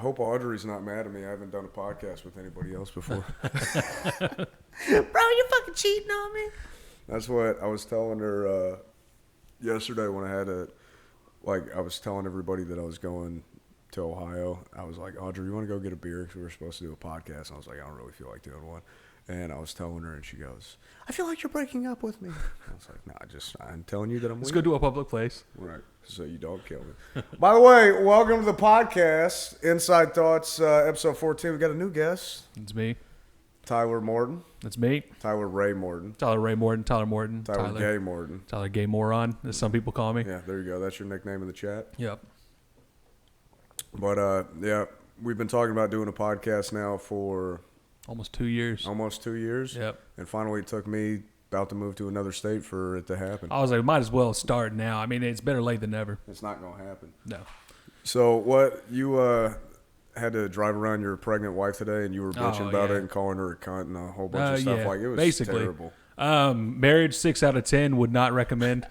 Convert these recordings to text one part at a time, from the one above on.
hope Audrey's not mad at me. I haven't done a podcast with anybody else before. Bro, you fucking cheating on me. That's what I was telling her yesterday when I had I was telling everybody that I was going to Ohio. I was like, Audrey, you want to go get a beer? Because we were supposed to do a podcast. And I was like, I don't really feel like doing one. And I was telling her, and she goes, I feel like you're breaking up with me. I was like, nah, I'm telling you that I'm Let's leaving. go to a public place. Right, so you don't kill me. By the way, welcome to the podcast, Inside Thoughts, episode 14. We got a new guest. It's me. Tyler Morton. That's me. Tyler Ray Morton. Tyler Ray Morton. Tyler Morton. Tyler Gay Morton. Tyler Gay Moron, as some people call me. Yeah, there you go. That's your nickname in the chat. Yep. But, yeah, we've been talking about doing a podcast now for... Almost 2 years. Almost 2 years. Yep. And finally it took me about to move to another state for it to happen. I was like, might as well start now. I mean, it's better late than never. It's not going to happen. No. So what, you had to drive around your pregnant wife today and you were bitching about it and calling her a cunt and a whole bunch of stuff. Yeah. Like, it was basically terrible. Marriage 6 out of 10 would not recommend.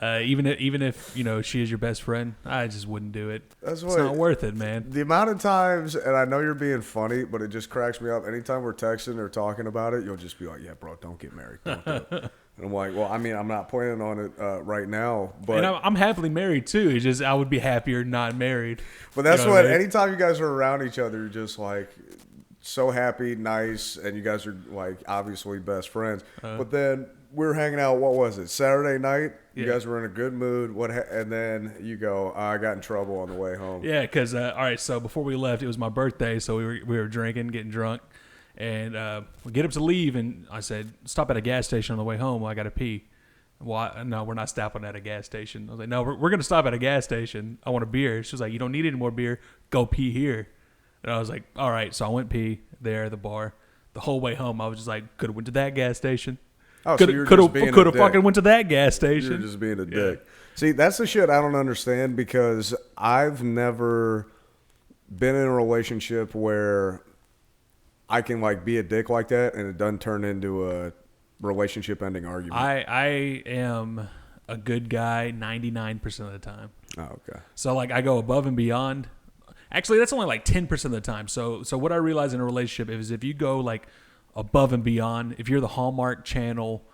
Even if she is your best friend, I just wouldn't do it. It's not worth it, man. The amount of times, and I know you're being funny, but it just cracks me up. Anytime we're texting or talking about it, you'll just be like, "Yeah, bro, don't get married. Don't do it." And I'm like, "Well, I mean, I'm not planning on it right now, but and I'm happily married too. It's just I would be happier not married." But that's what. Anytime you guys are around each other, you're just like so happy, nice, and you guys are like obviously best friends. But then we were hanging out. What was it? Saturday night. You guys were in a good mood. And then you go, I got in trouble on the way home. Yeah, because all right. So before we left, it was my birthday, so we were drinking, getting drunk, and we get up to leave, and I said, "Stop at a gas station on the way home. I got to pee." Well, no, we're not stopping at a gas station. I was like, "No, we're gonna stop at a gas station. I want a beer." She was like, "You don't need any more beer. Go pee here." And I was like, "All right." So I went pee there at the bar. The whole way home, I was just like, "Could have went to that gas station." Oh, could have fucking went to that gas station. You're just being a dick. See, that's the shit I don't understand because I've never been in a relationship where I can like be a dick like that and it doesn't turn into a relationship ending argument. I am a good guy 99% of the time. Oh, okay. So like I go above and beyond. Actually, that's only like 10% of the time. So what I realize in a relationship is if you go like above and beyond, if you're the Hallmark Channel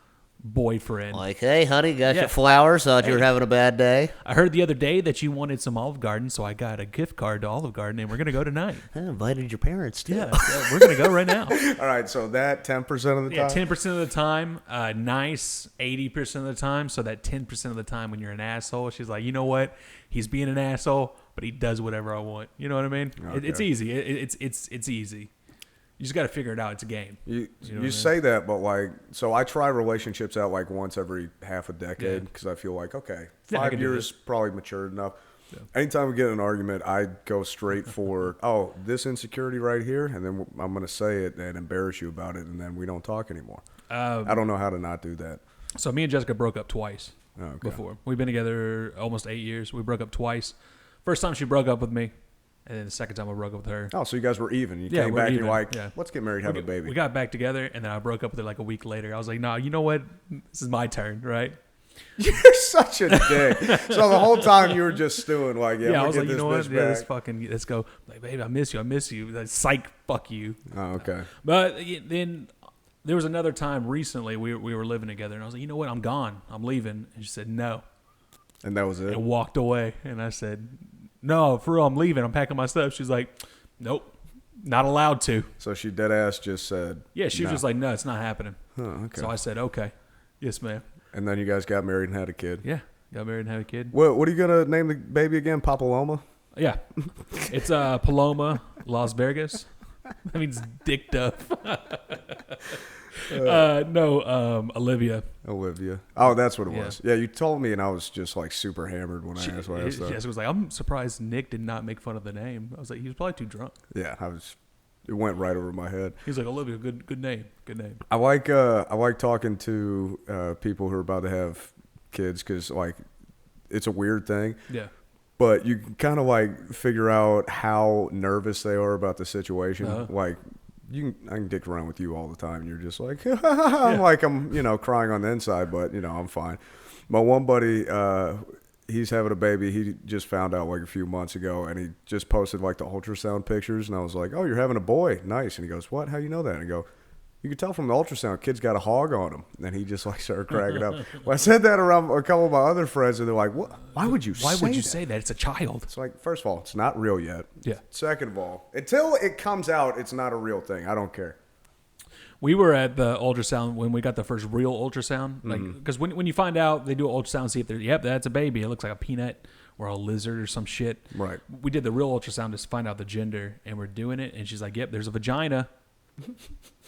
boyfriend. Like, hey, honey, got your flowers? Thought you were having a bad day? I heard the other day that you wanted some Olive Garden, so I got a gift card to Olive Garden, and we're going to go tonight. I invited your parents, too. Yeah, we're going to go right now. All right, so that 10% of the time? Yeah, 10% of the time, nice 80% of the time, so that 10% of the time when you're an asshole, she's like, you know what? He's being an asshole, but he does whatever I want. You know what I mean? Okay. It's easy. It's easy. You just got to figure it out. It's a game. You say that, but like, so I try relationships out like once every half a decade because I feel like, okay, 5 years probably matured enough. Yeah. Anytime we get in an argument, I go straight for, this insecurity right here, and then I'm going to say it and embarrass you about it, and then we don't talk anymore. I don't know how to not do that. So me and Jessica broke up twice before. We've been together almost 8 years. We broke up twice. First time she broke up with me. And then the second time I broke up with her. Oh, so you guys were even. You came back and you're like, let's get married, have a baby. We got back together, and then I broke up with her like a week later. I was like, no, you know what? This is my turn, right? You're such a dick. So the whole time you were just stewing like, I was like, you know what? Yeah, let's go. Like, babe, I miss you. Like, psych, fuck you. Oh, okay. But then there was another time recently we were living together, and I was like, you know what? I'm gone. I'm leaving. And she said, no. And that was it? And walked away. And I said, no, for real, I'm leaving. I'm packing my stuff. She's like, nope, not allowed to. So she dead ass just said, yeah, she was just like, no, it's not happening. Oh, okay. So I said, okay, yes, ma'am. And then you guys got married and had a kid. Yeah, got married and had a kid. What are you gonna name the baby again? Papaloma? Yeah, it's Paloma Las Vegas. That means dick duff. No, Olivia. Oh, that's what it was. Yeah, you told me, and I was just like super hammered when I asked what I was. Yes, it was like, I'm surprised Nick did not make fun of the name. I was like, he was probably too drunk. Yeah, it went right over my head. He's like, Olivia, good name. I like talking to people who are about to have kids because like it's a weird thing. Yeah. But you can kind of like figure out how nervous they are about the situation. Uh-huh. Like I can dick around with you all the time, and you're just like, I'm crying on the inside, but I'm fine. My one buddy, he's having a baby. He just found out like a few months ago, and he just posted like the ultrasound pictures, and I was like, "Oh, you're having a boy, nice." And he goes, "What? How you know that?" And I go, "You can tell from the ultrasound. Kid's got a hog on him." And he just like started cracking up. Well, I said that around a couple of my other friends, and they're like, "What? Why would you? Say that? It's a child." It's like, first of all, it's not real yet. Yeah. Second of all, until it comes out, it's not a real thing. I don't care. We were at the ultrasound when we got the first real ultrasound, like because when you find out, they do an ultrasound, see if they're that's a baby. It looks like a peanut or a lizard or some shit. Right. We did the real ultrasound to find out the gender, and we're doing it, and she's like, "Yep, there's a vagina."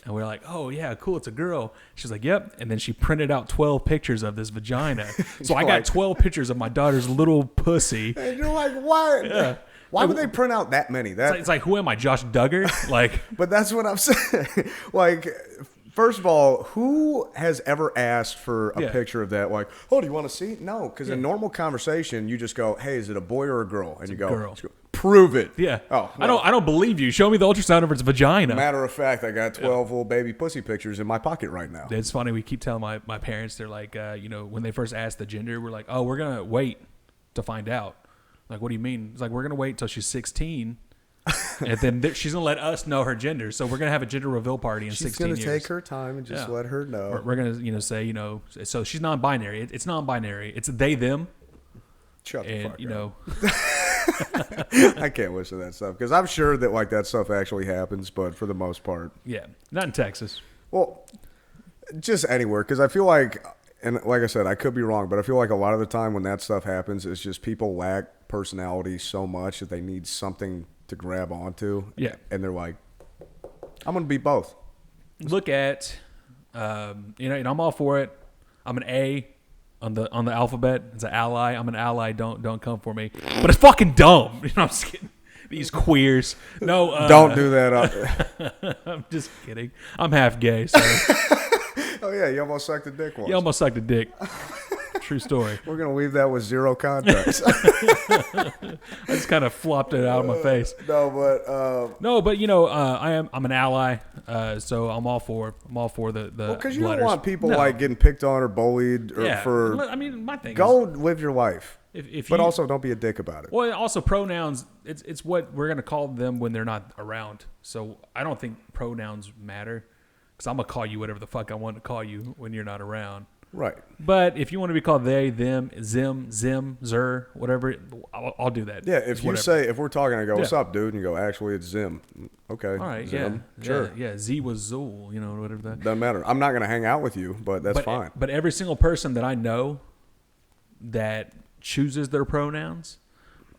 And we're like, "Oh yeah, cool, it's a girl." She's like, "Yep." And then she printed out 12 pictures of this vagina. So I got 12 pictures of my daughter's little pussy. And you're like, "What? Yeah. Why would they print out that many?" It's like, who am I, Josh Duggar? Like, But that's what I'm saying. Like, first of all, who has ever asked for a picture of that? Like, "Oh, do you want to see?" No, because in normal conversation, you just go, "Hey, is it a boy or a girl?" And you go, girl. "Prove it." yeah. Oh, I don't believe you. Show me the ultrasound of its vagina. Matter of fact, I got 12 little baby pussy pictures in my pocket right now. It's funny. We keep telling my parents, they're like, when they first asked the gender, we're like, "Oh, we're going to wait to find out." Like, what do you mean? It's like, we're going to wait till she's 16, and then she's going to let us know her gender. So we're going to have a gender reveal party in 16 years. She's going to take her time and just let her know. We're going to, say, so she's non-binary. It's non-binary. It's they, them. Shut the fuck up. I can't listen to that stuff because I'm sure that like that stuff actually happens, but for the most part. Yeah, not in Texas. Well, just anywhere because I feel like, and like I said, I could be wrong, but I feel like a lot of the time when that stuff happens, it's just people lack personality so much that they need something to grab onto. Yeah. And they're like, "I'm going to be both." Look at, and I'm all for it. I'm an A on the alphabet. It's an ally. I'm an ally. Don't come for me. But it's fucking dumb. I'm just kidding. These queers. No. Don't do that. I'm just kidding. I'm half gay, so. Oh, yeah. You almost sucked a dick once. You almost sucked a dick. True story. We're going to leave that with zero context. I just kind of flopped it out of my face. No, but I'm an ally, so I'm all for the because you letters. don't want people like getting picked on or bullied or for. I mean, my thing. Go live your life, but also don't be a dick about it. Well, also pronouns. It's what we're gonna call them when they're not around. So I don't think pronouns matter because I'm gonna call you whatever the fuck I want to call you when you're not around. Right. But if you want to be called they, them, zim, zer, whatever, I'll do that. Yeah, if we're talking, I go, "What's up, dude?" And you go, "Actually, it's Zim." Okay. All right, Zim. yeah. Sure. Yeah, Z was Zool, whatever that. Doesn't matter. I'm not going to hang out with you, but that's fine. But every single person that I know that chooses their pronouns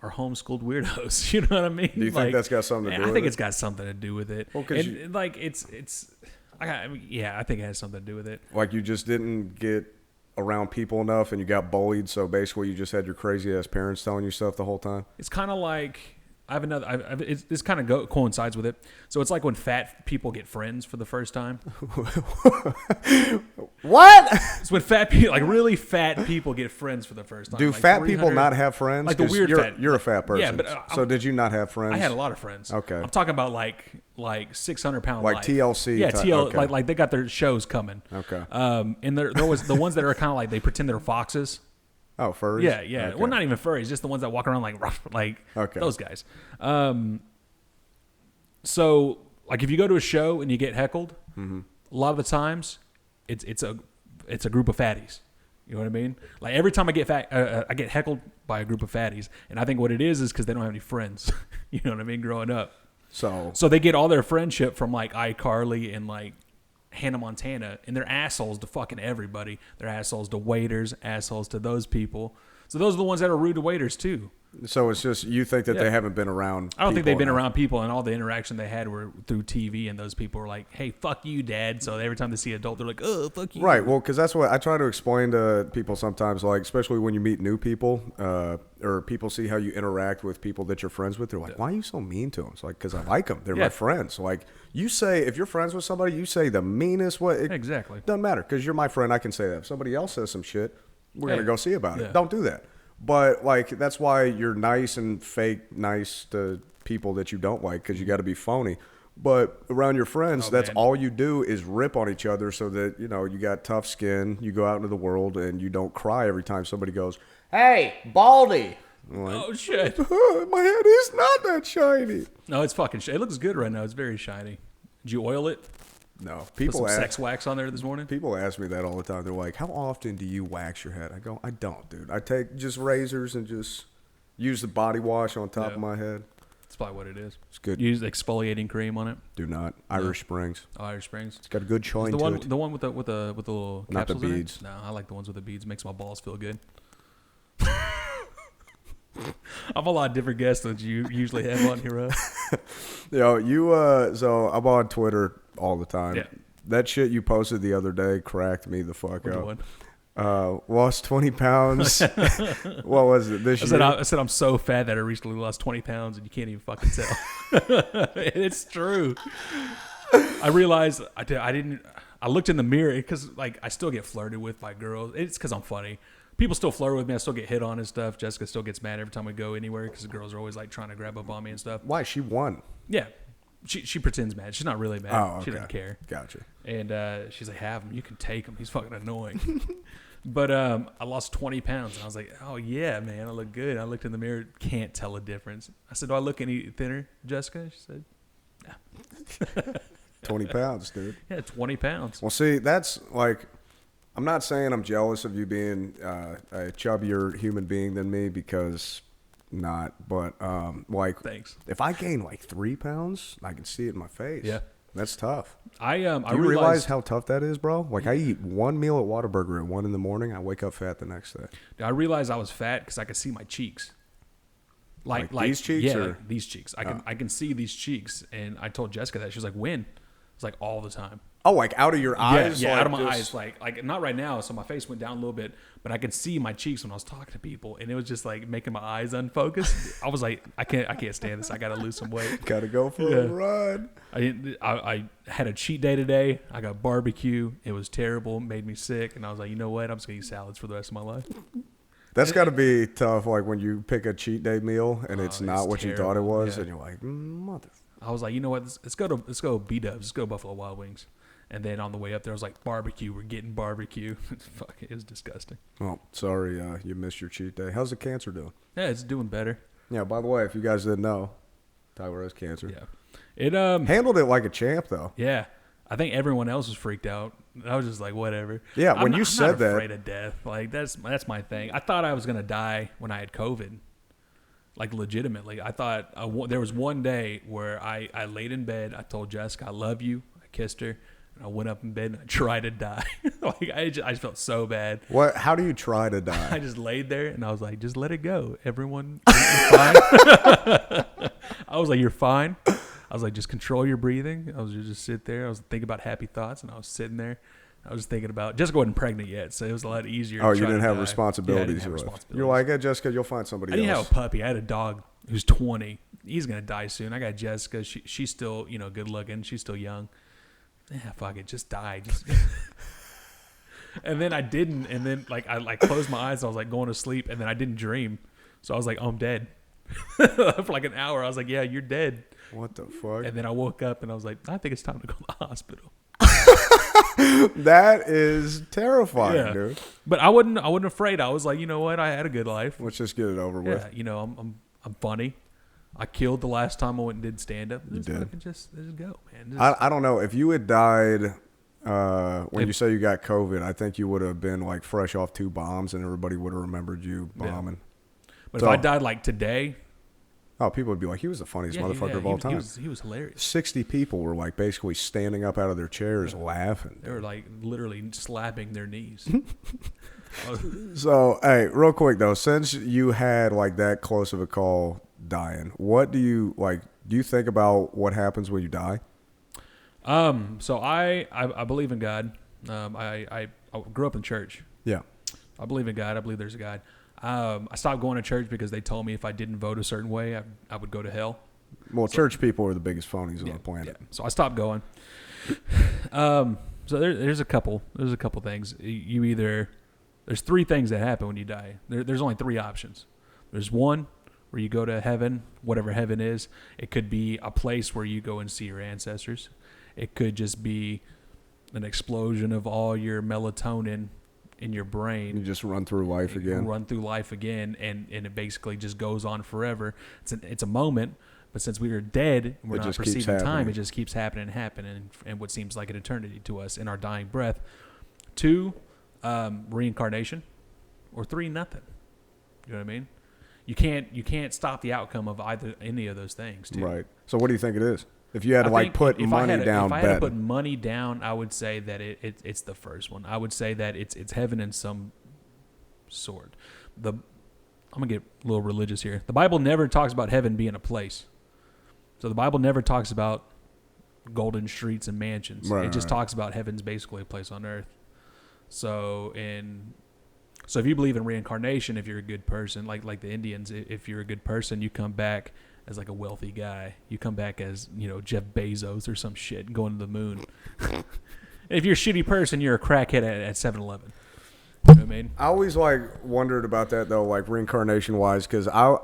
are homeschooled weirdos. You know what I mean? Do you think that's got something to do with it? I think it's got something to do with it. Well, I think it has something to do with it. Like you just didn't get around people enough and you got bullied, so basically you just had your crazy ass parents telling you stuff the whole time. It's kind of like I have another. This kind of coincides with it. So it's like when fat people get friends for the first time. What? It's when fat people, like really fat people, get friends for the first time. Do like fat people not have friends? Like the weird fat. You're a fat person. Yeah, but so did you not have friends? I had a lot of friends. Okay. I'm talking about like 600-pound like life. TLC. Yeah, okay. like they got their shows coming. Okay. And there was the ones that are kind of like they pretend they're foxes. Oh, furries? Yeah. Okay. Well, not even furries, just the ones that walk around like those guys. So, like, if you go to a show and you get heckled, a lot of the times, it's a group of fatties. You know what I mean? Like every time I get heckled by a group of fatties, and I think what it is because they don't have any friends. You know what I mean? Growing up, so they get all their friendship from like iCarly and like Hannah Montana, and they're assholes to fucking everybody. They're assholes to waiters, assholes to those people. So those are the ones that are rude to waiters too. So it's just you think that they haven't been around. I don't think they've been around people, and all the interaction they had were through TV, and those people were like, "Hey, fuck you, Dad." So every time they see an adult, they're like, "Oh, fuck you." Right. Well, because that's what I try to explain to people sometimes, like especially when you meet new people, or people see how you interact with people that you're friends with. They're like, "Why are you so mean to them?" It's like because I like them. They're my friends. Like you say, if you're friends with somebody, you say the meanest way. Exactly. Doesn't matter because you're my friend. I can say that. If somebody else says some shit, we're gonna go see about it. Don't do that. But like that's why you're nice and fake nice to people that you don't like because you got to be phony. But around your friends, that's all you do is rip on each other so that you got tough skin. You go out into the world and you don't cry every time somebody goes, Hey, Baldy. I'm like, Oh shit! my head is not that shiny. No, it's fucking. It looks good right now. It's very shiny. Did you oil it? No, Put people some ask, sex wax on there this morning. people ask me that all the time. They're like, "How often do you wax your head?" I go, "I don't, dude. I take just razors and just use the body wash on top of my head." That's probably what it is. It's good. Use exfoliating cream on it. Do not Irish Springs. Oh, Irish Springs. It's got a good shine The to one, it. the one with the little Not the capsules in it? beads. No, I like the ones with the beads. Makes my balls feel good. I'm a lot different guest than you usually have on here. So I'm on Twitter all the time. Yeah. That shit you posted the other day cracked me the fuck Which up. one? Lost 20 pounds. What was it this year? I said I'm so fat that I recently lost 20 pounds and you can't even fucking tell. It's true. I realized I looked in the mirror because like I still get flirted with by girls. It's because I'm funny. People still flirt with me. I still get hit on and stuff. Jessica still gets mad every time we go anywhere because the girls are always like trying to grab up on me and stuff. Why? She won. Yeah. She pretends mad. She's not really mad. Oh, okay. She doesn't care. Gotcha. And she's like, have him. You can take him. He's fucking annoying. But I lost 20 pounds. And I was like, oh, yeah, man. I look good. I looked in the mirror. Can't tell a difference. I said, do I look any thinner, Jessica? She said, no. 20 pounds, dude. Yeah, 20 pounds. Well, see, that's like, I'm not saying I'm jealous of you being a chubbier human being than me because not, but like, Thanks. if I gain like 3 pounds, I can see it in my face. Yeah. That's tough. I Do you realized realize how tough that is, bro? Like, I eat one meal at Whataburger at 1 in the morning. I wake up fat the next day. I realized I was fat because I could see my cheeks. Like these cheeks? Yeah, or? like these cheeks. I can see these cheeks. And I told Jessica that. She was like, when? It's like all the time. Oh, like out of your eyes? Yeah, like out of my just... eyes. Like not right now. So my face went down a little bit, but I could see my cheeks when I was talking to people, and it was just like making my eyes unfocused. I was like, I can't stand this. I got to lose some weight. Gotta go for a run. I had a cheat day today. I got barbecue. It was terrible. Made me sick, and I was like, you know what? I'm just gonna eat salads for the rest of my life. That's got to be tough, like when you pick a cheat day meal and it's not it's what you thought it terrible. was, Yeah. and you're like, mother. I was like, you know what? Let's go B-Dubs. Let's go Buffalo Wild Wings. And then on the way up there, I was like, barbecue. We're getting barbecue. Fuck, it was disgusting. Well, sorry you missed your cheat day. How's the cancer doing? Yeah, it's doing better. Yeah, by the way, if you guys didn't know, Tyler has cancer. Yeah, it Handled it like a champ, though. Yeah, I think everyone else was freaked out. I was just like, whatever. Yeah, I'm when not, you I'm said not that, afraid of death. Like that's my thing. I thought I was gonna die when I had COVID. Like legitimately, I thought there was one day where I laid in bed. I told Jessica, I love you. I kissed her. And I went up in bed and I tried to die. Like I just felt so bad. what? How do you try to I die? just laid there and I was like, just let it go. Everyone, you're fine. I was like, you're fine. I was like, just control your breathing. I was just sit there. I was thinking about happy thoughts and I was sitting there. I was thinking about Jessica wasn't pregnant yet, so it was a lot easier. Oh, to you try didn't to have die. responsibilities. Yeah, I didn't have with. responsibilities. You're like, hey, Jessica, you'll find somebody I didn't else. have a puppy. I had a dog who's 20. He's gonna die soon. I got Jessica. She's still good looking. She's still young. Yeah, fuck it, just die. And then I didn't. And then I closed my eyes. And I was like going to sleep, and then I didn't dream. So I was like, oh, I'm dead. For like an hour, I was like, yeah, you're dead. What the fuck? And then I woke up and I was like, I think it's time to go to the hospital. That is terrifying, dude. But I wasn't afraid. I was like, you know what? I had a good life. Let's just get it over with. Yeah, I'm funny. I killed the last time I went and did stand up. You did. Just go, man. I don't know. If you had died when you say you got COVID, I think you would have been like fresh off 2 bombs and everybody would have remembered you bombing. But if I died like today, people would be like, he was the funniest motherfucker of all time. He was hilarious. 60 people were like basically standing up out of their chairs laughing. They were like literally slapping their knees. So, hey, real quick though, since you had like that close of a call dying, what do you like? Do you think about what happens when you die? So I believe in God. I grew up in church. Yeah. I believe in God. I believe there's a God. I stopped going to church because they told me if I didn't vote a certain way, I would go to hell. Well, church people are the biggest phonies on the planet. Yeah. So I stopped going. So there's a couple things. There's 3 things that happen when you die. There's only 3 options. There's one where you go to heaven, whatever heaven is. It could be a place where you go and see your ancestors. It could just be an explosion of all your melatonin in your brain. You just run through life again. Run through life again, and it basically just goes on forever. It's a moment, but since we are dead, and we're not perceiving time. It just keeps happening, and what seems like an eternity to us in our dying breath. 2, reincarnation, or 3, nothing. You know what I mean? You can't stop the outcome of any of those things. Too. Right. So what do you think it is? If you had to put money down, if I had to put money down, I would say that it's the first one. I would say that it's heaven in some sort. I'm gonna get a little religious here. The Bible never talks about heaven being a place. So the Bible never talks about golden streets and mansions. It just talks about heaven's basically a place on earth. So if you believe in reincarnation, if you're a good person, like the Indians, if you're a good person, you come back as like a wealthy guy. You come back as, Jeff Bezos or some shit going to the moon. If you're a shitty person, you're a crackhead at 7-Eleven. You know what I mean? I always wondered about that though, reincarnation wise, because I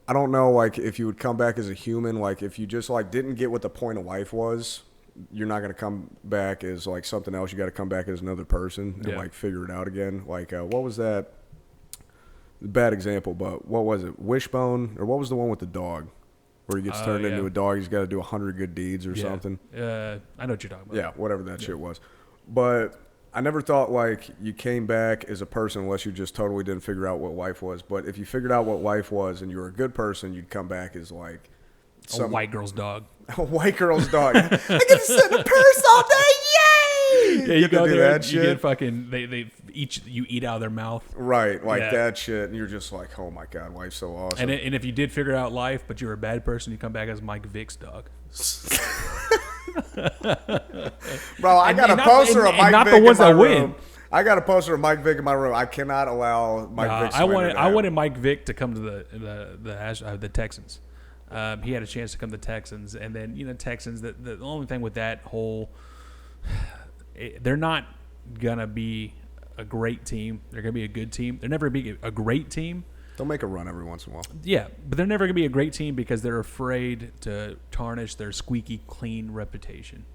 don't know if you would come back as a human, if you just didn't get what the point of life was, you're not going to come back as something else. You got to come back as another person and figure it out again. What was that? Bad example, but what was it? Wishbone, or what was the one with the dog where he gets turned into a dog? He's got to do 100 good deeds or something. I know what you're talking about. Yeah, whatever that shit was. But I never thought you came back as a person unless you just totally didn't figure out what life was. But if you figured out what life was and you were a good person, you'd come back as a white girl's dog. A white girl's dog. I get to sit in a purse all day. Yay! Yeah, you go do that shit. You get fucking. You eat out of their mouth. Right, that shit, and you're just like, oh my god, life's so awesome. And if you did figure out life, but you were a bad person, you come back as Mike Vick's dog. Bro, I got a poster of Mike Vick in my room. I got a poster of Mike Vick in my room. I cannot allow Mike Vick. I wanted Mike Vick to come to the Texans. He had a chance to come to the Texans, and then Texans. The only thing with that whole, they're not gonna be a great team. They're gonna be a good team. They're never gonna be a great team. They'll make a run every once in a while. Yeah, but they're never gonna be a great team because they're afraid to tarnish their squeaky clean reputation.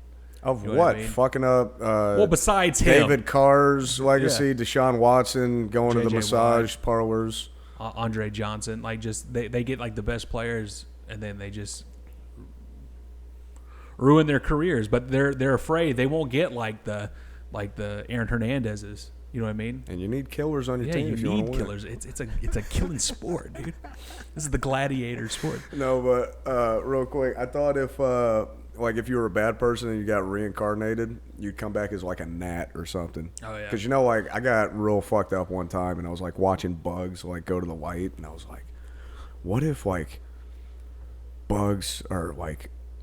Of what? I mean? Fucking up. Besides David Carr's legacy, Deshaun Watson going to the massage parlors, Andre Johnson. They get the best players, and then they just ruin their careers. But they're afraid they won't get the Aaron Hernandez's. You know what I mean? And you need killers on your team if you want to win. You need killers. It's a killing sport, dude. This is the gladiator sport. No, but real quick, I thought if you were a bad person and you got reincarnated, you'd come back as a gnat or something. Oh yeah. Because I got real fucked up one time and I was watching bugs go to the light, and I was like, what if bugs are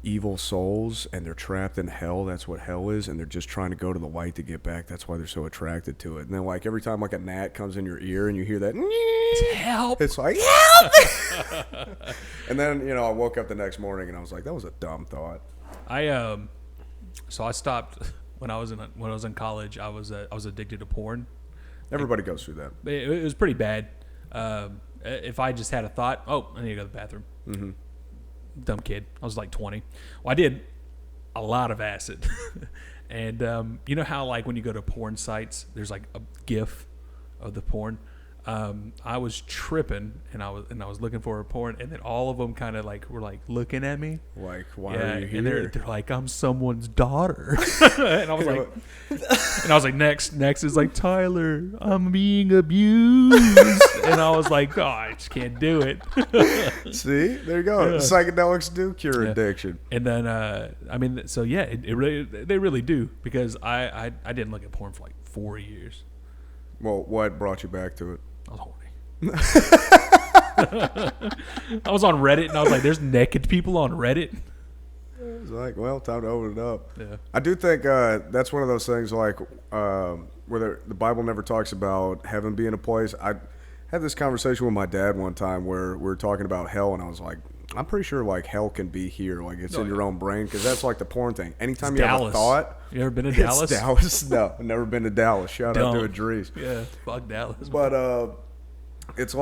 evil souls and they're trapped in hell? That's what hell is, and they're just trying to go to the light to get back. That's why they're so attracted to it. And then every time a gnat comes in your ear and you hear that, help, it's help. And then I woke up the next morning and I was like, that was a dumb thought. So I stopped when I was in college. I was addicted to porn. Everybody goes through that. It was pretty bad. If I just had a thought, I need to go to the bathroom. Mm-hmm. Dumb kid. I was 20. Well, I did a lot of acid. And you know how when you go to porn sites, there's a GIF of the porn. I was tripping and I was looking for a porn, and then all of them kind of were looking at me. Why are you here? And they're like, I'm someone's daughter. And I was like, next is Tyler, I'm being abused. And I was like, I just can't do it. See, there you go. Yeah. Psychedelics do cure addiction. And then they really do, because I didn't look at porn for 4 years. Well, what brought you back to it? I was horny. I was on Reddit and I was like, there's naked people on Reddit. It's well, time to open it up. Yeah. I do think that's one of those things where the Bible never talks about heaven being a place. I had this conversation with my dad one time where we were talking about hell, and I was like, I'm pretty sure hell can be here, it's in your own brain, because that's the porn thing. Anytime you have a thought. You ever been to Dallas? It's Dallas? No, I've never been to Dallas. Shout out to Idris. Yeah, fuck Dallas. But it's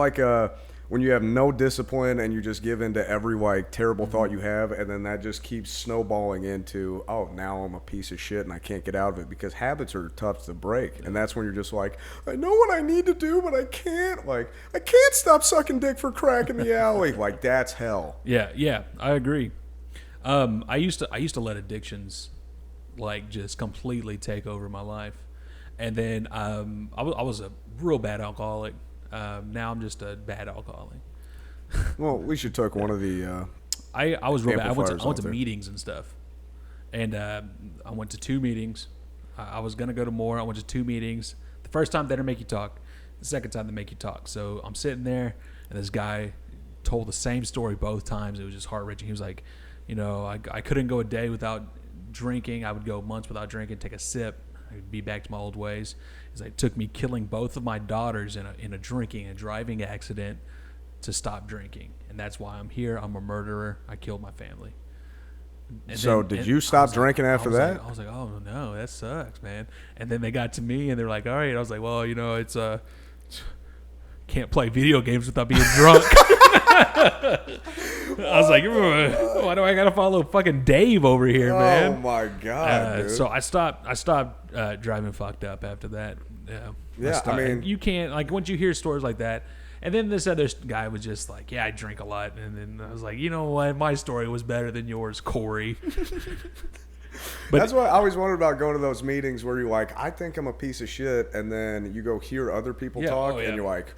when you have no discipline and you just give in to every like terrible thought you have, and then that just keeps snowballing into, oh, now I'm a piece of shit and I can't get out of it, because habits are tough to break. And that's when you're just like, I know what I need to do, but I can't. Like, I can't stop sucking dick for crack in the alley. Like, that's hell. Yeah, I agree. I used to let addictions like just completely take over my life, and then I was a real bad alcoholic. Now I'm just a bad alcoholic. Well, at least you took one of the. I was real bad. I went to there. meetings and stuff, and I went to 2 meetings. I was gonna go to more. I went to 2 meetings. The first time they didn't make you talk. The second time they make you talk. So I'm sitting there, and this guy told the same story both times. It was just heart wrenching. He was like, I couldn't go a day without drinking. I would go months without drinking, take a sip, I'd be back to my old ways. It took me killing both of my daughters in a drinking and driving accident to stop drinking. And that's why I'm here. I'm a murderer. I killed my family. So did you stop drinking after that? I was like, oh no, that sucks, man. And then they got to me and they're like, all right. I was like, well, it's can't play video games without being drunk. I was like, why do I gotta follow fucking Dave over here, man? Oh my god, dude. So I stopped driving fucked up after that. Yeah, I mean, you can't, like, once you hear stories like that. And then this other guy was just like, yeah, I drink a lot. And then I was like, you know what? My story was better than yours, Corey. But that's what I always wondered about going to those meetings where you're like, I think I'm a piece of shit. And then you go hear other people talk and you're like,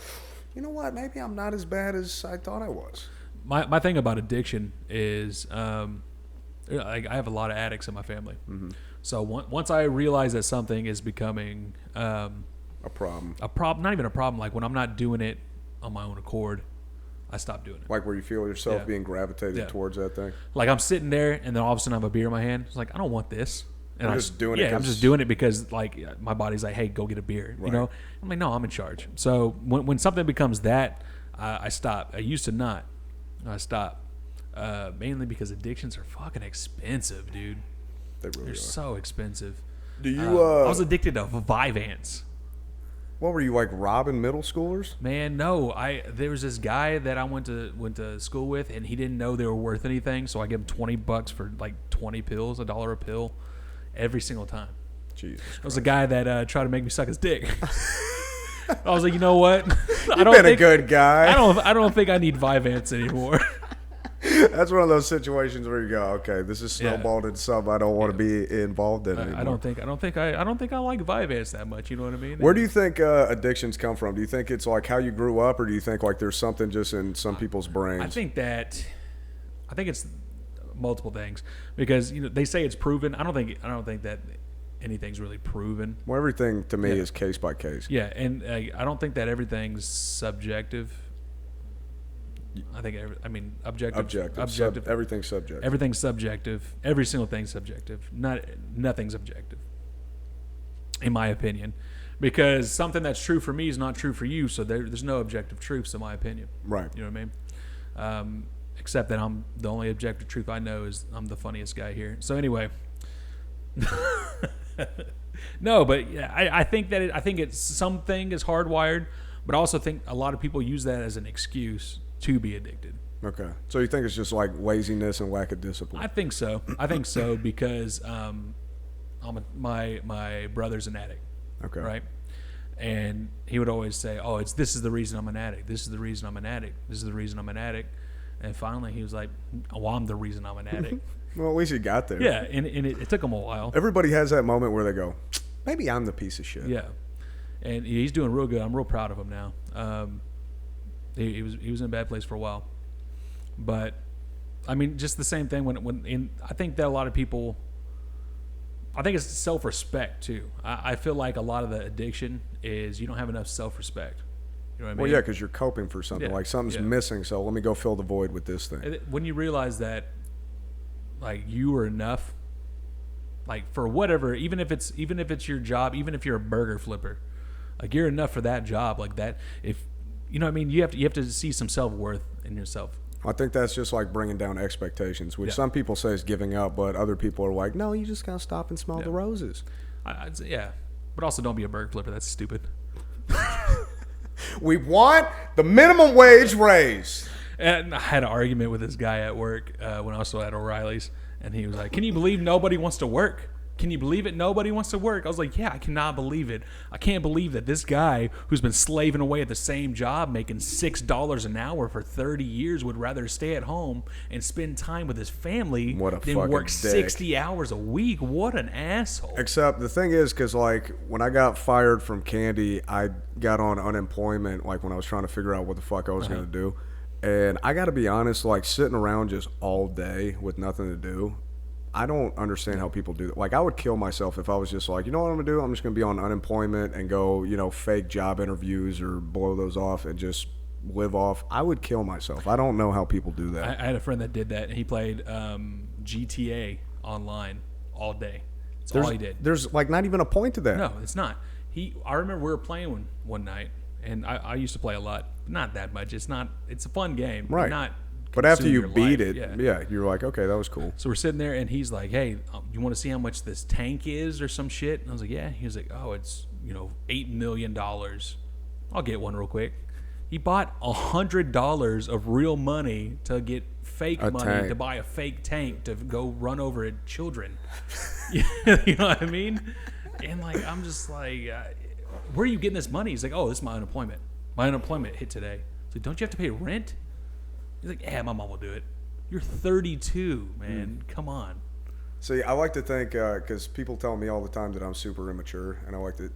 you know what? Maybe I'm not as bad as I thought I was. My thing about addiction is I have a lot of addicts in my family. Mm-hmm. So once I realize that something is becoming a problem, not even a problem, like when I'm not doing it on my own accord, I stop doing it. Like where you feel yourself being gravitated towards that thing? Like I'm sitting there and then all of a sudden I have a beer in my hand. It's like, I don't want this. And I'm just doing it. Yeah, I'm just doing it because like my body's like, hey, go get a beer. Right. I'm like, no, I'm in charge. So when something becomes that, I stop. I used to not. I stop. Mainly because addictions are fucking expensive, dude. They're so expensive. Do you? I was addicted to Vyvanse. What were you, like, robbing middle schoolers? Man, no. There was this guy that I went to school with, and he didn't know they were worth anything, so I gave him $20 for like 20 pills, $1 a pill, every single time. Jesus Christ. It was a guy that tried to make me suck his dick. I was like, you know what? You've been a good guy. I don't think I need Vyvanse anymore. That's one of those situations where you go, okay, this is snowballed into something I don't want to be involved in anymore. I don't think I like Vyvanse that much. You know what I mean? Where do you think addictions come from? Do you think it's like how you grew up, or do you think like there's something just in some people's brains? I think it's multiple things, because they say it's proven. I don't think that anything's really proven. Well, everything to me is case by case. Yeah, and I don't think that everything's subjective. I think objective. Everything's subjective. Everything's subjective. Every single thing's subjective. Nothing's objective, in my opinion, because something that's true for me is not true for you. So there's no objective truths, in my opinion. Right. You know what I mean? Except that I'm the only objective truth I know is I'm the funniest guy here. So anyway. No, but yeah, I think that it's something is hardwired, but I also think a lot of people use that as an excuse to be addicted. Okay, so you think it's just like laziness and lack of discipline? I think so because my brother's an addict. Okay, right, and he would always say, "Oh, this is the reason I'm an addict. This is the reason I'm an addict. This is the reason I'm an addict." And finally, he was like, "Oh, I'm the reason I'm an addict." Well, at least he got there. Yeah, and it took him a while. Everybody has that moment where they go, maybe I'm the piece of shit. Yeah, and he's doing real good. I'm real proud of him now. He was in a bad place for a while, but I mean, just the same thing I think that a lot of people, I think it's self-respect too. I feel like a lot of the addiction is you don't have enough self-respect. You know what I mean? Well, yeah, because you're coping for something. Like something's missing, so let me go fill the void with this thing. When you realize that, like, you are enough, like, for whatever, even if it's your job, even if you're a burger flipper, like, you're enough for that job, like that. If you know what I mean, you have to see some self-worth in yourself. I think that's just like bringing down expectations, which some people say is giving up, but other people are like, no, you just gotta stop and smell the roses. I'd say, but also don't be a burger flipper. That's stupid. We want the minimum wage raised. And I had an argument with this guy at work when I was still at O'Reilly's, and he was like, "Can you believe nobody wants to work? Can you believe it? Nobody wants to work." I was like, "Yeah, I cannot believe it. I can't believe that this guy who's been slaving away at the same job, making $6 an hour for 30 years, would rather stay at home and spend time with his family than work 60 hours a week. What an asshole!" Except the thing is, because like when I got fired from Candy, I got on unemployment. Like when I was trying to figure out what the fuck I was gonna do, and I got to be honest, like sitting around just all day with nothing to do. I don't understand how people do that. Like, I would kill myself if I was just like, you know what I'm going to do? I'm just going to be on unemployment and go, fake job interviews or blow those off and just live off. I would kill myself. I don't know how people do that. I had a friend that did that, and he played GTA online all day. That's all he did. There's, like, not even a point to that. No, it's not. I remember we were playing one night, and I used to play a lot. Not that much. It's a fun game. Right. But after you beat it, you're like, okay, that was cool. So we're sitting there, and he's like, "Hey, you want to see how much this tank is or some shit?" And I was like, "Yeah." He was like, "Oh, it's $8 million. I'll get one real quick." He bought $100 of real money to get fake money to buy a fake tank to go run over children. You know what I mean? And like, I'm just like, where are you getting this money? He's like, "Oh, this is my unemployment. My unemployment hit today." It's like, "Don't you have to pay rent?" He's like, "Yeah, my mom will do it." You're 32, man. Come on. See, I like to think, because people tell me all the time that I'm super immature, and I like to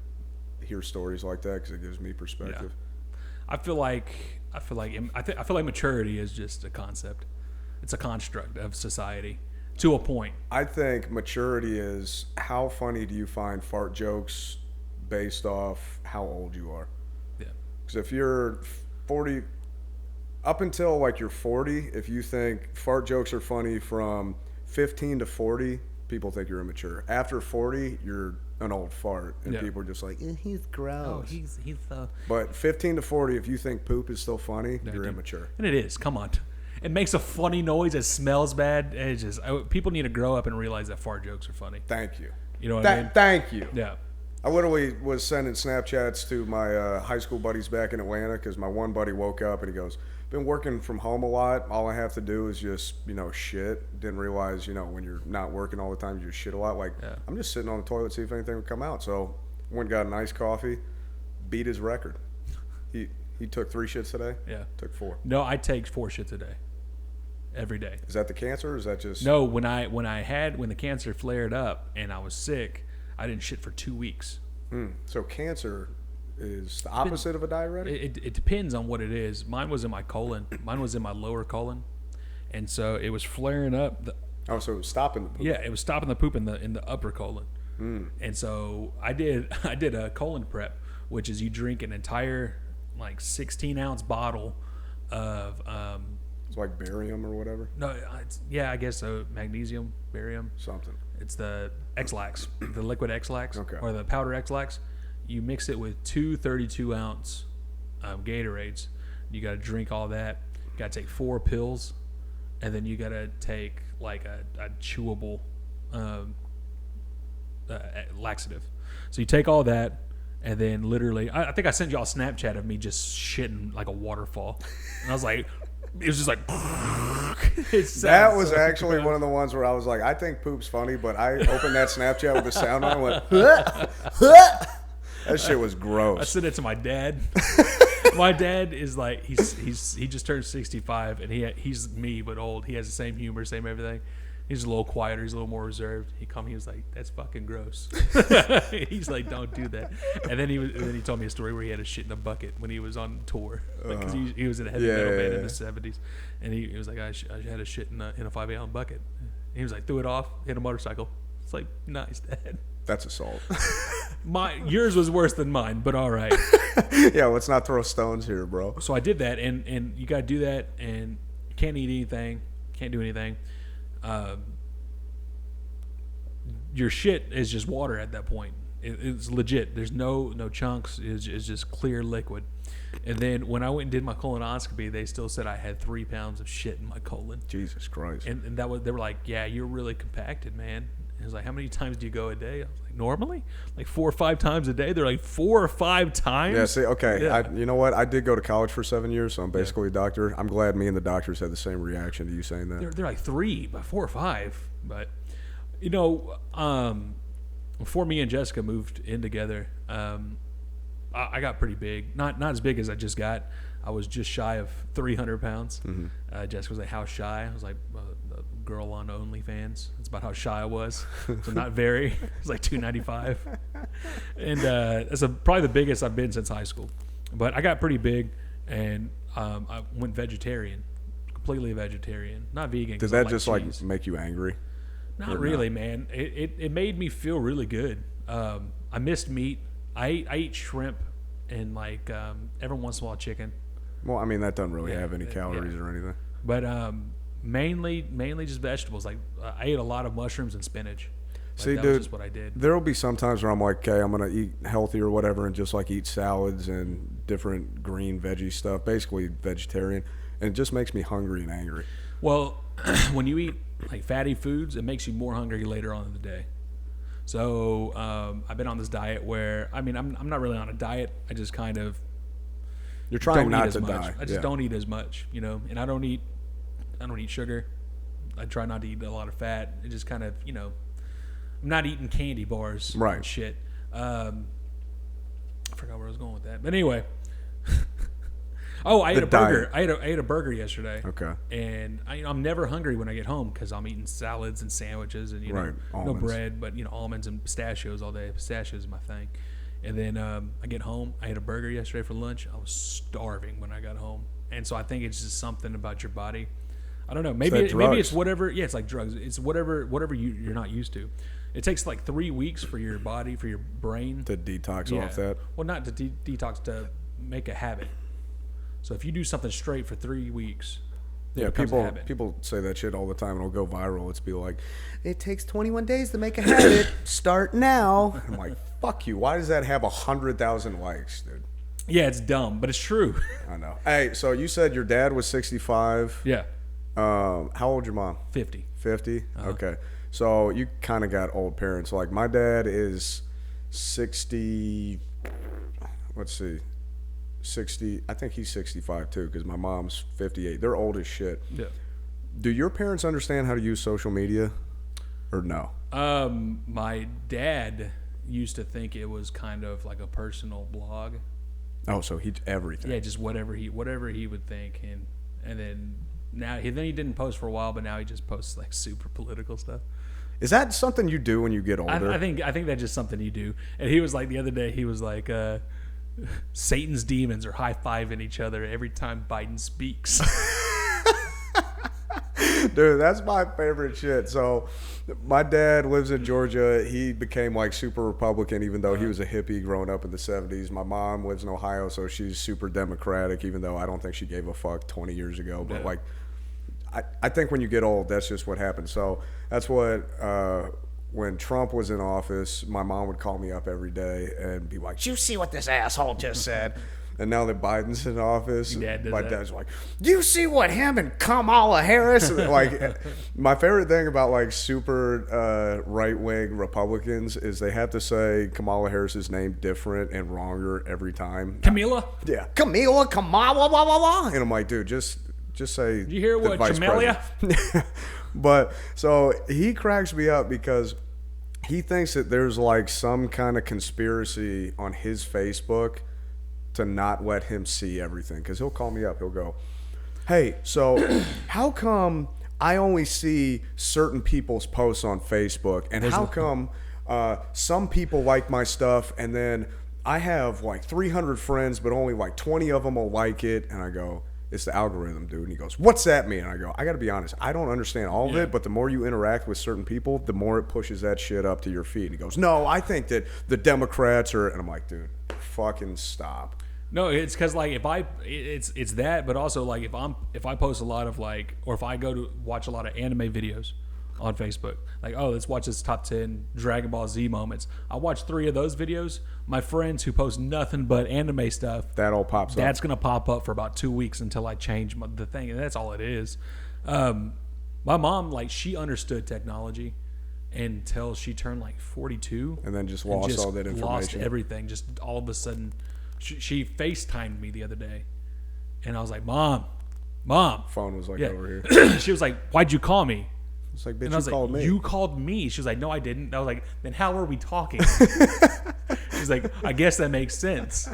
hear stories like that because it gives me perspective. Yeah. I feel like maturity is just a concept. It's a construct of society to a point. I think maturity is how funny do you find fart jokes based off how old you are. Yeah. Because if you're 40... Up until like you're 40, if you think fart jokes are funny from 15 to 40, people think you're immature. After 40, you're an old fart, and people are just like, he's gross. Oh, he's But 15 to 40, if you think poop is still funny, you're immature. And it is. Come on. It makes a funny noise. It smells bad. It's just people need to grow up and realize that fart jokes are funny. Thank you. You know what I mean? Thank you. Yeah. I literally was sending Snapchats to my high school buddies back in Atlanta because my one buddy woke up and he goes, "Been working from home a lot. All I have to do is just, shit." Didn't realize, when you're not working all the time, you just shit a lot. Like, I'm just sitting on the toilet, see if anything would come out. So, went and got an iced coffee, beat his record. He took 3 shits today? Yeah. Took 4. No, I take 4 shits a day. Every day. Is that the cancer or is that just... No, when the cancer flared up and I was sick, I didn't shit for 2 weeks. So cancer is the opposite of a diuretic? It depends on what it is. Mine was in my colon. Mine was in my lower colon, and so it was flaring up. So it was stopping the poop. Yeah, it was stopping the poop in the upper colon. And so I did a colon prep, which is you drink an entire 16-ounce bottle of it's like barium or whatever. No, I guess so. Magnesium, barium, something. It's the X-Lax, the liquid X-Lax, okay, or the powder X-Lax. You mix it with 2 32-ounce Gatorades. You got to drink all that. You got to take 4 pills, and then you got to take like a chewable laxative. So you take all that, and then literally, I think I sent y'all a Snapchat of me just shitting like a waterfall, and I was like, it was just like. That was actually one of the ones where I was like, I think poop's funny, but I opened that Snapchat with the sound on and went, that shit was gross. I sent it to my dad. My dad is like, he just turned 65, and he's me but old. He has the same humor, same everything. He's a little quieter. He's a little more reserved. He was like, "That's fucking gross." He's like, "Don't do that." And then he told me a story where he had a shit in a bucket when he was on tour because he was in a heavy metal band in the 70s, and he was like, "I had a shit in a 5-gallon bucket." And he was like, "Threw it off, hit a motorcycle." It's like, nice, Dad. That's assault. Yours was worse than mine, but all right. Yeah, let's not throw stones here, bro. So I did that, and you got to do that, and you can't eat anything, can't do anything. Your shit is just water at that point. It's legit. There's no chunks. It's just clear liquid. And then when I went and did my colonoscopy, they still said I had 3 pounds of shit in my colon. Jesus Christ. And they were like, "Yeah, you're really compacted, man." He was like, how many times do you go a day? I was like, normally? Like 4 or 5 times a day? They're like, 4 or 5 times? Yeah, see, okay. Yeah. You know what? I did go to college for 7 years, so I'm basically a doctor. I'm glad me and the doctors had the same reaction to you saying that. They're like 3, but 4 or 5. But, you know, before me and Jessica moved in together, I got pretty big. Not as big as I just got. I was just shy of 300 pounds. Mm-hmm. Jessica was like, how shy? I was like, a girl on OnlyFans. That's about how shy I was. So not very. It was like 295. And that's probably the biggest I've been since high school. But I got pretty big, and I went vegetarian, completely vegetarian. Not vegan. Did that just cheese. Like make you angry? Not really, man. It made me feel really good. I missed meat. I eat shrimp and like every once in a while chicken. Well, I mean that doesn't really have any calories or anything. But mainly just vegetables. Like I ate a lot of mushrooms and spinach. Like, See, that dude, was just what I did. There'll be some times where I'm like, okay, I'm gonna eat healthy or whatever, and just like eat salads and different green veggie stuff, basically vegetarian, and it just makes me hungry and angry. Well, when you eat like fatty foods, it makes you more hungry later on in the day. So I've been on this diet where, I mean, I'm not really on a diet. I just kind of You're trying not to much. die. I just don't eat as much, you know. And I don't eat sugar. I try not to eat a lot of fat. It just kind of, you know, I'm not eating candy bars and shit. I forgot where I was going with that. But anyway. Oh, I ate a burger. I ate a burger yesterday. Okay. And I'm never hungry when I get home because I'm eating salads and sandwiches and you know no bread, but you know almonds and pistachios all day. Pistachios is my thing. And then I get home. I ate a burger yesterday for lunch. I was starving when I got home, and so I think it's just something about your body. I don't know. Maybe it's whatever. Yeah, it's like drugs. It's whatever you're not used to. It takes like 3 weeks for your body, for your brain to detox off that. Well, not to detox, to make a habit. So if you do something straight for 3 weeks, yeah, people say that shit all the time, and it'll go viral. It's be like, it takes 21 days to make a habit. Start now. I'm like, fuck you. Why does that have 100,000 likes, dude? Yeah, it's dumb, but it's true. I know. Hey, so you said your dad was 65. Yeah. How old your mom? 50. 50? Okay. So you kind of got old parents. Like my dad is 60. Let's see. 60. I think he's 65 too, because my mom's 58. They're old as shit. Yeah. Do your parents understand how to use social media, or no? My dad used to think it was kind of like a personal blog. Oh, so everything. Yeah, just whatever he would think, and then now he didn't post for a while, but now he just posts like super political stuff. Is that something you do when you get older? I think that's just something you do. And he was like the other day, he was like, Satan's demons are high-fiving each other every time Biden speaks. Dude, that's my favorite shit. So my dad lives in Georgia. He became like super Republican, even though he was a hippie growing up in the 70s. My mom lives in Ohio, so she's super Democratic, even though I don't think she gave a fuck 20 years ago. But like, I think when you get old, that's just what happens. So that's what when Trump was in office, my mom would call me up every day and be like, "You see what this asshole just said?" And now that Biden's in office, my dad's like, "You see what him and Kamala Harris?" Like, my favorite thing about like super right-wing Republicans is they have to say Kamala Harris's name different and wronger every time. Camila? Yeah, Kamala, blah, blah, blah. And I'm like, dude, just say. Did you hear what Jamelia? But so he cracks me up because he thinks that there's like some kind of conspiracy on his Facebook to not let him see everything. Because he'll call me up. He'll go, "Hey, so how come I only see certain people's posts on Facebook? And how come some people like my stuff and then I have like 300 friends, but only like 20 of them will like it?" And I go, "It's the algorithm, dude." And he goes, "What's that mean?" And I go, "I got to be honest. I don't understand all of it, but the more you interact with certain people, the more it pushes that shit up to your feed." And he goes, "No, I think that the Democrats are," and I'm like, dude, fucking stop. No, it's because like it's that, but also like if I post a lot of like, or if I go to watch a lot of anime videos on Facebook, like, oh, let's watch this top 10 Dragon Ball Z moments. I watch 3 of those videos. My friends who post nothing but anime stuff, that all pops up. That's gonna pop up for about 2 weeks until I change the thing, and that's all it is. My mom, like, she understood technology, until she turned like 42. And then just lost all that information. Lost everything. Just all of a sudden, she FaceTimed me the other day. And I was like, Mom. Phone was like over here. She was like, why'd you call me? It's like, bitch, and I was called like, me. You called me. She was like, no, I didn't. I was like, then how are we talking? She's like, I guess that makes sense.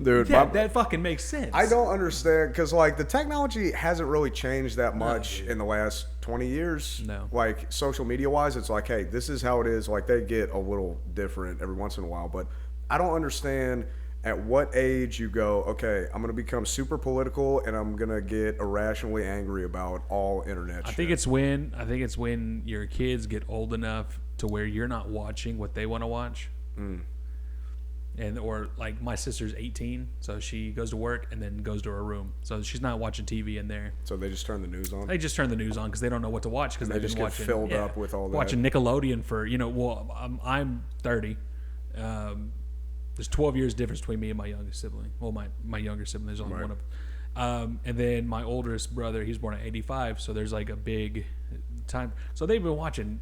Dude, yeah, that fucking makes sense. I don't understand because like the technology hasn't really changed that much in the last 20 years. No. Like social media wise, it's like, hey, this is how it is. Like they get a little different every once in a while, but I don't understand at what age you go, okay, I'm going to become super political and I'm going to get irrationally angry about all internet shit. I think it's when your kids get old enough to where you're not watching what they want to watch. And or like my sister's 18, so she goes to work and then goes to her room. So she's not watching TV in there. So they just turn the news on? They just turn the news on because they don't know what to watch because they've just been get watching, filled up with all that. Watching Nickelodeon for, I'm 30. There's 12 years difference between me and my youngest sibling. Well, my younger sibling, there's only one of them. And then my oldest brother, he's born in 85, so there's like a big time. So they've been watching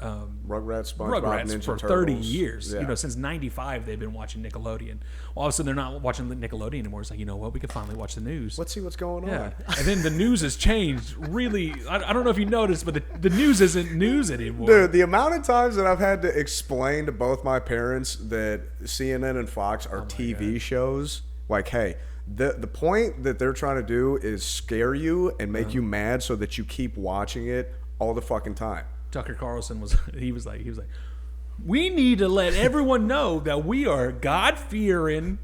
Rugrats, SpongeBob, Ninja for Turtles. 30 years. Yeah. Since 95, they've been watching Nickelodeon. Well, all of a sudden, they're not watching Nickelodeon anymore. It's like, you know what? We can finally watch the news. Let's see what's going Yeah. on. And then the news has changed. Really, I don't know if you noticed, but the news isn't news anymore. Dude, the amount of times that I've had to explain to both my parents that CNN and Fox are TV shows, like, hey, the point that they're trying to do is scare you and make you mad so that you keep watching it all the fucking time. Tucker Carlson was like, we need to let everyone know that we are God-fearing,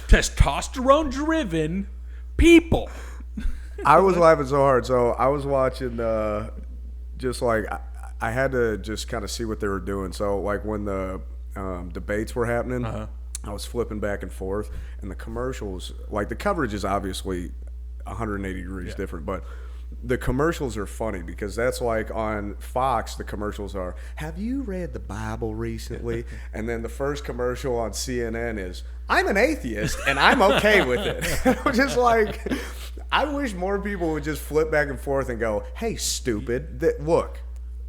testosterone-driven people. I was laughing so hard. So I was watching, just like I had to just kind of see what they were doing. So like when the debates were happening, I was flipping back and forth, and the commercials, like the coverage is obviously 180 degrees different, but the commercials are funny because that's like on Fox, the commercials are, have you read the Bible recently? And then the first commercial on CNN is, I'm an atheist and I'm okay with it. I'm just like, I wish more people would just flip back and forth and go, hey, stupid, look.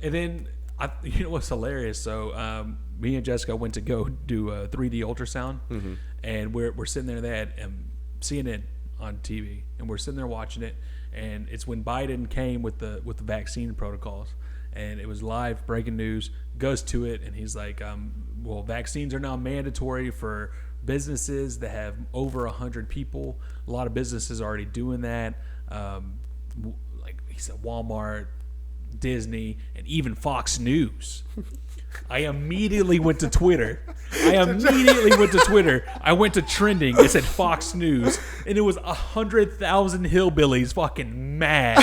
And then, you know what's hilarious? So me and Jessica went to go do a 3D ultrasound, and we're sitting there, they had CNN on TV, and we're sitting there watching it. And it's when Biden came with the vaccine protocols, and it was live breaking news. Goes to it, and he's like, "Well, vaccines are now mandatory for businesses that have over 100 people. A lot of businesses are already doing that. Like he said, Walmart, Disney, and even Fox News." I immediately went to Twitter. I went to trending. It said Fox News, and it was 100,000 hillbillies fucking mad.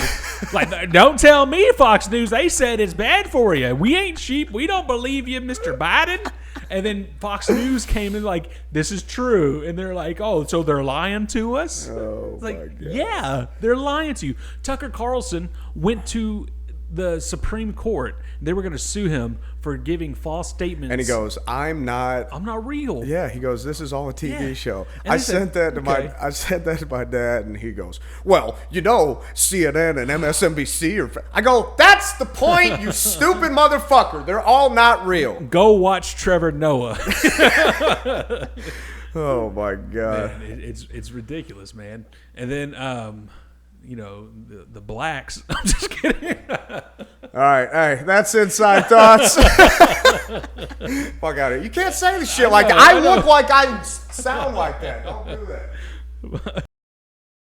Like, don't tell me Fox News. They said it's bad for you. We ain't sheep. We don't believe you, Mr. Biden. And then Fox News came in like, this is true. And they're like, oh, so they're lying to us? Oh, it's like, my God. yeah, they're lying to you. Tucker Carlson went to the Supreme Court. They were going to sue him for giving false statements. And he goes, I'm not real. Yeah, he goes, this is all a TV show. And I sent that to my dad, and he goes, well, CNN and MSNBC are. I go, that's the point, you stupid motherfucker. They're all not real. Go watch Trevor Noah. Oh my God, man, it's ridiculous, man. And then the blacks. I'm just kidding. All right, hey, that's Inside Thoughts. Fuck out of here. You can't say the shit like that. I look like I sound like that. Don't do that.